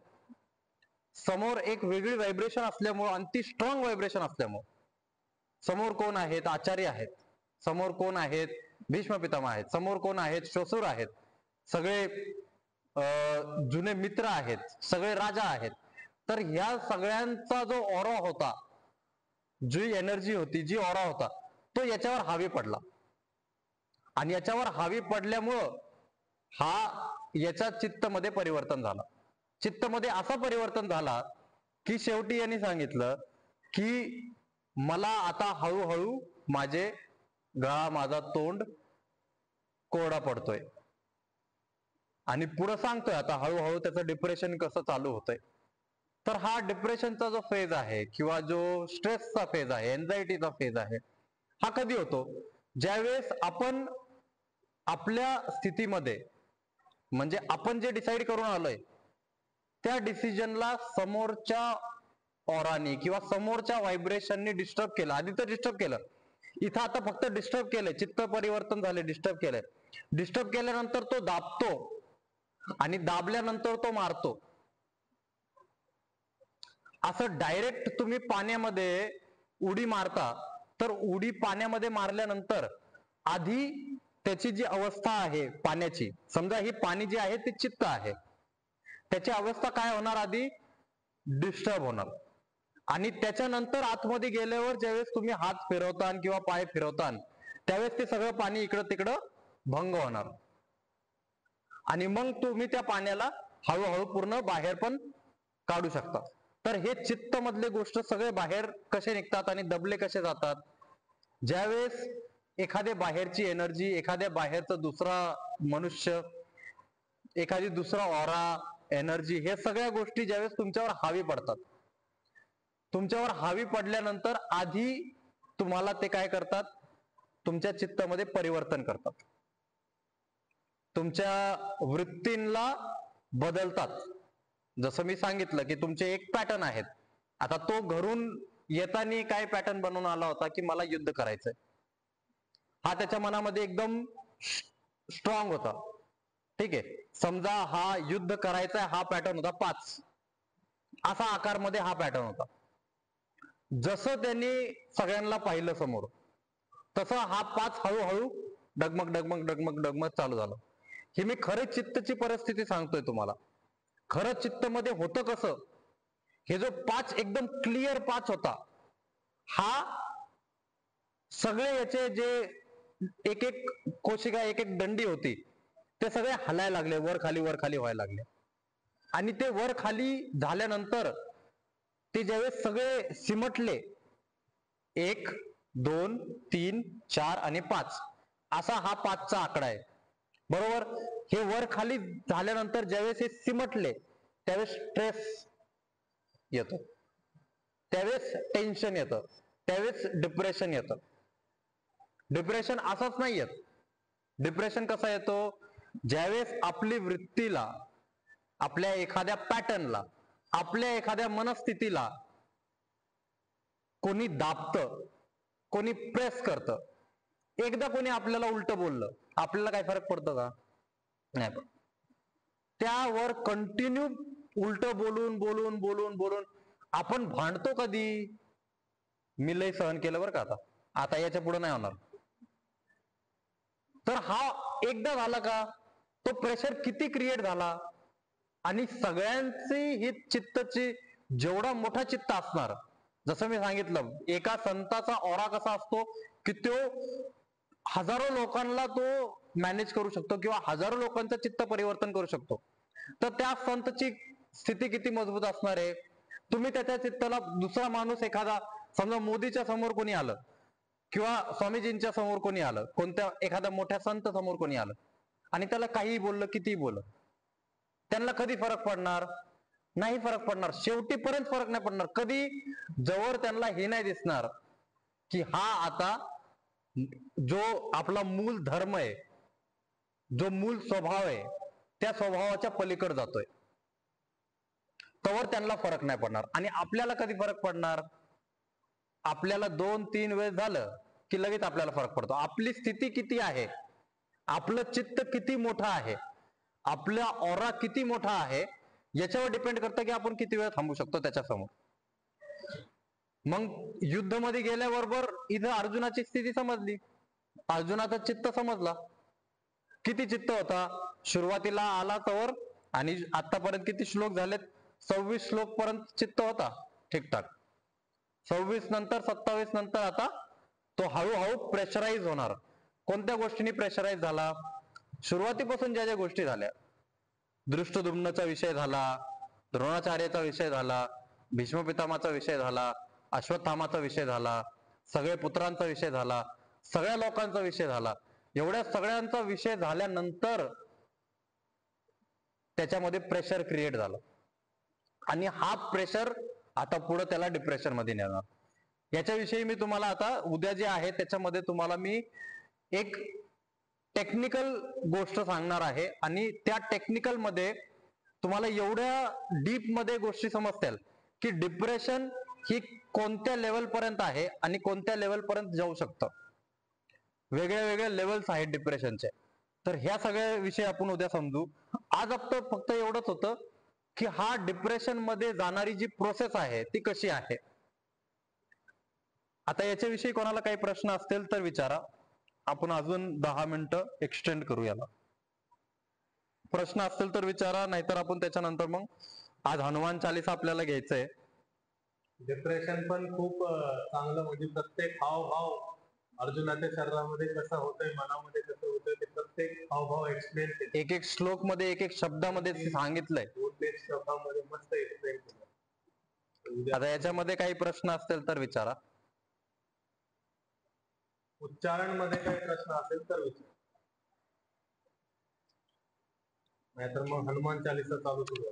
समोर एक वेगळी व्हायब्रेशन असल्यामुळं आणि ती स्ट्रॉंग व्हायब्रेशन असल्यामुळं, समोर कोण आहेत, आचार्य आहेत, समोर कोण आहेत, भीष्म पितामह आहेत, समोर कोण आहेत, श्वशुर आहेत, सगळे जुने मित्र आहेत, सगळे राजा आहेत. तर ह्या सगळ्यांचा जो ऑरा होता, जी एनर्जी होती, जी ऑरा होता, तो याच्यावर हावी पडला. आणि याच्यावर हावी पडल्यामुळं याच्या चित्तमध्ये परिवर्तन झालं. चित्तमध्ये असं परिवर्तन झाला की शेवटी यांनी सांगितलं की मला आता हळूहळू माझे गळा, माझा तोंड कोरडा पडतोय. आणि पुढं सांगतोय आता हळूहळू त्याचं डिप्रेशन कसं चालू होतंय. तर हा डिप्रेशनचा जो फेज आहे किंवा जो स्ट्रेसचा फेज आहे, एन्झायटीचा फेज आहे, हा कधी होतो, ज्यावेळेस आपण आपल्या स्थितीमध्ये म्हणजे आपण जे डिसाईड करून आलोय त्या डिसिजनला समोरच्या ऑरानी किंवा समोरच्या व्हायब्रेशननी डिस्टर्ब केलं. आधी तर डिस्टर्ब केलं, इथं आता फक्त डिस्टर्ब केलंय, चित्त परिवर्तन झाले, डिस्टर्ब केलंय. डिस्टर्ब केल्यानंतर तो दाबतो आणि दाबल्यानंतर तो मारतो. असं डायरेक्ट तुम्ही पाण्यामध्ये उडी मारता, तर उडी पाण्यामध्ये मारल्यानंतर आधी त्याची जी अवस्था आहे पाण्याची, समजा ही पाणी जे आहे ते चित्त आहे, त्याची अवस्था काय होणार, आधी डिस्टर्ब होणार. आणि त्याच्यानंतर आतमध्ये गेल्यावर ज्यावेळेस तुम्ही हात फिरवता किंवा पाय फिरवता, त्यावेळेस ते सगळं पाणी इकडं तिकडं भंग होणार. आणि मग तुम्ही त्या पाण्याला हळूहळू पूर्ण बाहेर पण काढू शकता. तर हे चित्त मधले गोष्ट सगळे बाहेर कसे निघतात आणि दबले कसे जातात, ज्यावेळेस एखाद्या बाहेरची एनर्जी, एखाद्या बाहेरचा दुसरा मनुष्य, एखादी दुसरा ऑरा, एनर्जी, हे सगळ्या गोष्टी ज्यावेळेस तुमच्यावर हावी पडतात, तुमच्यावर हावी पडल्यानंतर आधी तुम्हाला ते काय करतात, तुमच्या चित्तामध्ये परिवर्तन करतात, तुमच्या वृत्तींना बदलतात. जसं मी सांगितलं की तुमचे एक पॅटर्न आहेत. आता तो घरून येताना काय पॅटर्न बनवून आला होता की मला युद्ध करायचंय, हा त्याच्या मनामध्ये एकदम स्ट्रॉंग होता. ठीक आहे, समजा हा युद्ध करायचा हा पॅटर्न होता 5, असा आकारमध्ये हा पॅटर्न होता. जसं त्यांनी सगळ्यांना पाहिलं समोर, तसं हा 5 हळूहळू डगमग डगमग डगमग डगमग चालू झालं. ही मी खरे चित्तची परिस्थिती सांगतोय तुम्हाला. खरं चित्त मध्ये होतं कसं, हे जो 5 एकदम क्लिअर 5 होता, हा सगळे याचे जे एक एक कोशिका, एक एक दंडी होती, ते सगळे हलायला लागले, वर खाली व्हायला लागले. आणि ते वर खाली झाल्यानंतर ते ज्यावेळेस सगळे सिमटले, 1 2 3 4 आणि 5 असा हा 5चा आकडा आहे, बरोबर. हे वर खाली झाल्यानंतर ज्यावेळेस हे सिमटले, त्यावेळेस स्ट्रेस येतो, त्यावेळेस टेन्शन येतं, त्यावेळेस डिप्रेशन येतं. डिप्रेशन असंच नाही येत. डिप्रेशन कसा येतो, ज्यावेळेस आपली वृत्तीला, आपल्या एखाद्या पॅटर्नला, आपल्या एखाद्या मनस्थितीला कोणी दाबतं, कोणी प्रेस करतं. एकदा कोणी आपल्याला उलट बोललं, आपल्याला काय फरक पडतो का, नाही पडत. त्यावर कंटिन्यू उलट बोलून बोलून बोलून बोलून आपण भांडतो कधी, मी लय सहन केलं बरं का, आता याच्या पुढे नाही होणार. तर हा एकदा झाला का, तो प्रेशर किती क्रिएट झाला. आणि सगळ्यांची ही चित्तची, जेवढा मोठा चित्त असणार, जसं मी सांगितलं एका संताचा ऑरा कसा असतो की तो हजारो लोकांना तो मॅनेज करू शकतो किंवा हजारो लोकांचं चित्त परिवर्तन करू शकतो. तर त्या संतची स्थिती किती मजबूत असणार आहे. तुम्ही त्याच्या चित्ताला दुसरा माणूस एखादा, समजा मोदीच्या समोर कोणी आलं किंवा स्वामीजींच्या समोर कोणी आलं, कोणत्या एखाद्या मोठ्या संत समोर कोणी आलं आणि त्याला काहीही बोललं, कितीही बोललं, त्यांना कधी फरक पडणार, नाही फरक पडणार. शेवटीपर्यंत फरक नाही पडणार. कधी, जवळ त्यांना हे नाही दिसणार की हा आता जो आपला मूल धर्म आहे, जो मूल स्वभाव आहे, त्या स्वभावाच्या पलीकडे जातोय, तवर त्यांना फरक नाही पडणार. आणि आपल्याला कधी फरक पडणार, आपल्याला 2-3 वेळेस झालं की लगेच आपल्याला फरक पडतो. आपली स्थिती किती आहे, आपलं चित्त किती मोठं आहे, आपला ऑरा किती मोठा आहे, याच्यावर डिपेंड करतं की आपण किती वेळ थांबू शकतो त्याच्या समोर. मग युद्ध मध्ये गेल्याबरोबर इथं अर्जुनाची स्थिती समजली, अर्जुनाचा चित्त समजला. किती चित्त होता सुरुवातीला आला तवर, आणि आतापर्यंत किती श्लोक झालेत, 26 श्लोक पर्यंत चित्त होता ठीकठाक. 26 नंतर 27 नंतर आता तो हळूहळू प्रेशराईज होणार. कोणत्या गोष्टींनी प्रेशराईज झाला, सुरुवातीपासून ज्या ज्या गोष्टी झाल्या, दृष्टद्युम्नचा विषय झाला, द्रोणाचार्याचा विषय झाला, भीष्म पितामहाचा विषय झाला, अश्वत्थामाचा विषय झाला, सगळे पुत्रांचा विषय झाला, सगळ्या लोकांचा विषय झाला. एवढ्या सगळ्यांचा विषय झाल्यानंतर त्याच्यामध्ये प्रेशर क्रिएट झालं आणि हा प्रेशर आता पुढे त्याला डिप्रेशन मध्ये नेणार. याच्याविषयी मी तुम्हाला आता उद्या जे आहे त्याच्यामध्ये तुम्हाला मी एक टेक्निकल गोष्ट सांगणार आहे आणि त्या टेक्निकल मध्ये तुम्हाला एवढ्या डीप मध्ये गोष्टी समजतील की डिप्रेशन ही कोणत्या लेवल पर्यंत आहे आणि कोणत्या लेवल पर्यंत जाऊ शकतं. वेगळ्या वेगळ्या लेवल्स आहेत डिप्रेशनचे. तर ह्या सगळ्या विषय आपण उद्या समजू. आज फक्त एवढंच होतं की हा डिप्रेशन मध्ये जाणारी जी प्रोसेस आहे ती कशी आहे. आता याच्याविषयी कोणाला काही प्रश्न असतील तर विचारा. आपण अजून 10 मिनिटं एक्सटेंड करू याला. प्रश्न असतील तर विचारा, नाहीतर आपण त्याच्यानंतर मग आज हनुमान चालीसा आपल्याला घ्यायचंय. डिप्रेशन पण खूप चांगलं, म्हणजे प्रत्येक हावभाव अर्जुनाच्या शरीरामध्ये कसं होतंय, मनामध्ये कसं होतंय, ते प्रत्येक हावभाव एक्सप्लेन केले. एक एक श्लोक मध्ये, एक एक शब्दामध्ये सांगितलंय. 2-3 श्लोकामध्ये मस्त एक्सप्लेन केलं. आता याच्यामध्ये काही प्रश्न असतील तर विचारा. उच्चारण मध्ये काही प्रश्न असेल तर विचारा, नाहीतर मग हनुमान चालीसा चालू करू.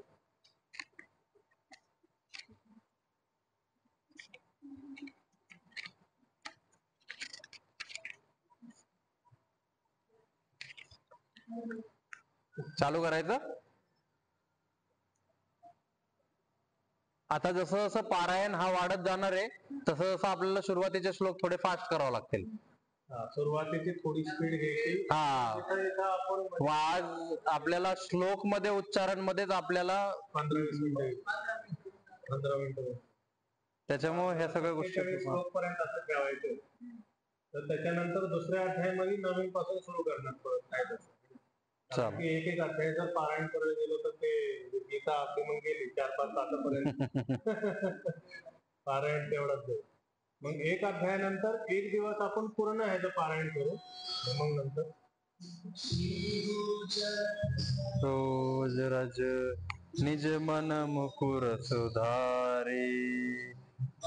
चालू करायचं. आता जसं जसं पारायण हा वाढत जाणार आहे, तसं जसं आपल्याला सुरुवातीचे श्लोक थोडे फास्ट करावे लागतील. सुरुवातीची थोडी स्पीड घ्यायची. आपण आज आपल्याला श्लोक मध्ये, उच्चारण मध्येच आपल्याला 15-20 मिनिटं, 15 मिनिटं. त्याच्यामुळे ह्या सगळ्या गोष्टी श्लोक पर्यंत असं ठेवायचं. तर त्याच्यानंतर दुसऱ्या अध्यायामध्ये नवीन पासून सुरू करणार परत काय तसं. एक एक अध्याय जर पारायण करायला गेलो तर ते गीता आपली मग गेली 4-5 तासापर्यंत. पारायण तेवढंच आहे. मग एक अध्यायानंतर एक दिवस आपण पूर्ण ह्याचं पारायण करू. मग नंतर रोज रज निज मन मुकुर सुधारी,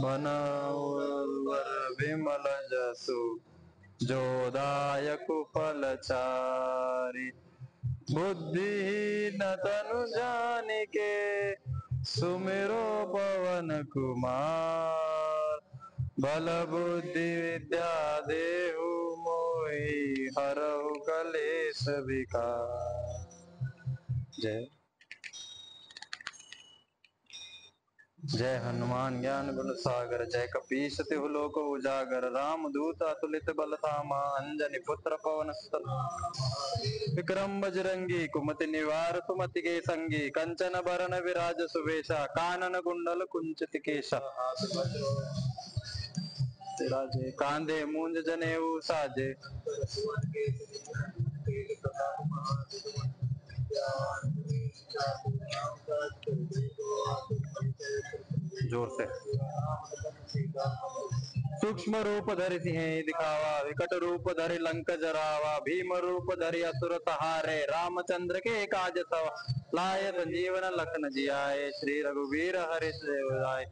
मनोवर विमल जसु जो दायक फलचारी. बुद्धिहीन तनु जानिके सुमिरो पवन कुमार, बल बुद्धि विद्या देहु मोहि हरहु कलेश विकार. जय जय हनुमान ज्ञान गुण सागर, जय कपीस तिहु लोक उजागर, राम दूत अतुलित बल धामा, अंजनी पुत्र पवन सुत विक्रम बजरंगी, कुमति निवार सुमति के संगी, कंचन बरन विराज सुवेशा, कानन कुंडल कुंचित केशा. राजे कांधे मूंज जनेऊ साजे, जोर से. सूक्ष्म रूप धरि सिंह दिखावा, विकट रूप धरि लंक जरावा, भीम रूप धरि असुर सहारे, रामचंद्र के काज सवा लाए संजीवन लखन जियाए, श्री रघुवीर हरि देव लाए.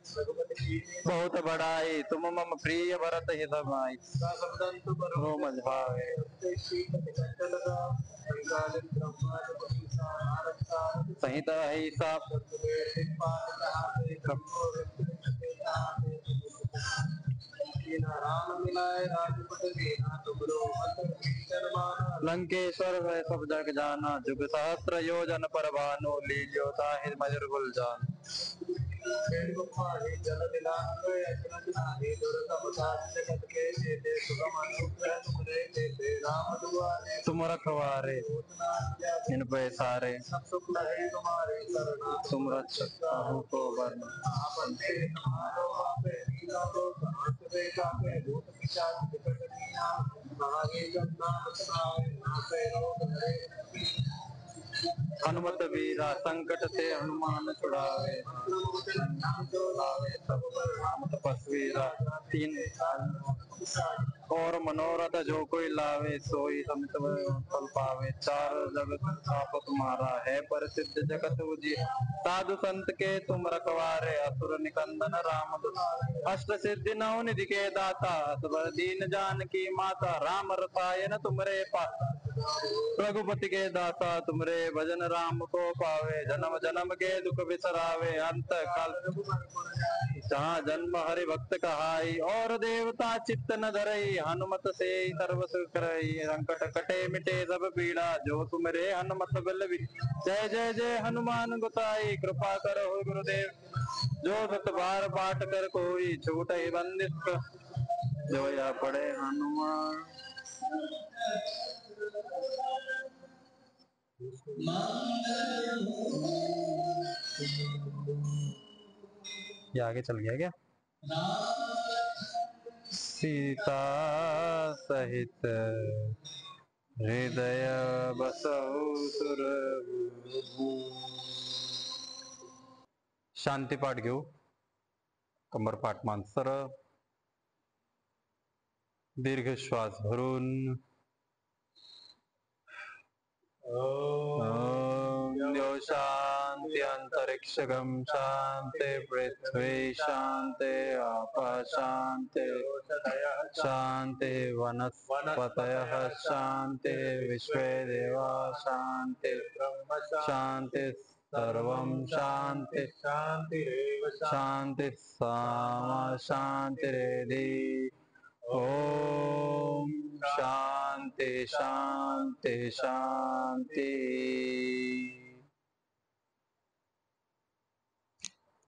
बहुत बड़ाई तुम मम प्रिय भरत हित भाई, रोम भावे. संहिता है साप लंकेश्वर है सब जग जाना, जुग सहस्त्र योजन पर भानु, लील्यो ताहि मधुर गुल जान. तुम रखवारे इन पैसारे, तुम रक्षक काहू को बरना. हनुमत वीरा संकट ते हनुमान छुड़ावे, तपस्वीरा तीन और मनोरथ जो कोई लावे, सोई समित फल पावे. चार जगत साप तुम्हारा है प्रसिद्ध जगत उजियारा, साधु संत के तुम रखवारे, असुर निकंदन राम दुलारे. अष्ट सिद्धि नौ निधि के दाता, असबर दीन जानकी माता, राम रसायन तुमरे पासा, रघुपति के दासा तुमरे भजन राम को पावे. जन्म जन्म के दुख बिसरावे, अंत काल जहाँ जन्म हरि भक्त कहाई, और देवता चित्त न धरई, हनुमत से सर्व सुख करई. संकट कटे मिटे सब पीड़ा, जो तुमरे हनुमत बल. जय जय जय हनुमान गोसाई, कृपा करो गुरुदेव. जो सत बार पाठ कर कोई, छूट ही बंदिश जो या पढ़े हनुमान. ये आगे चल गया क्या? सीता सहित हृदय बसहु सुरभूप। शांती पाठ घेऊ. कंबर पाठ मान सरळ. दीर्घ श्वास भरून. यो शांति अंतरिक्षगम शांति पृथ्वी शांति आप शांति शांति वनस्पतयः शांति विश्वे देवा शांति शांति सर्वं शांति शांति सामा शांतिरेधि। ओम शांति शांति शांति।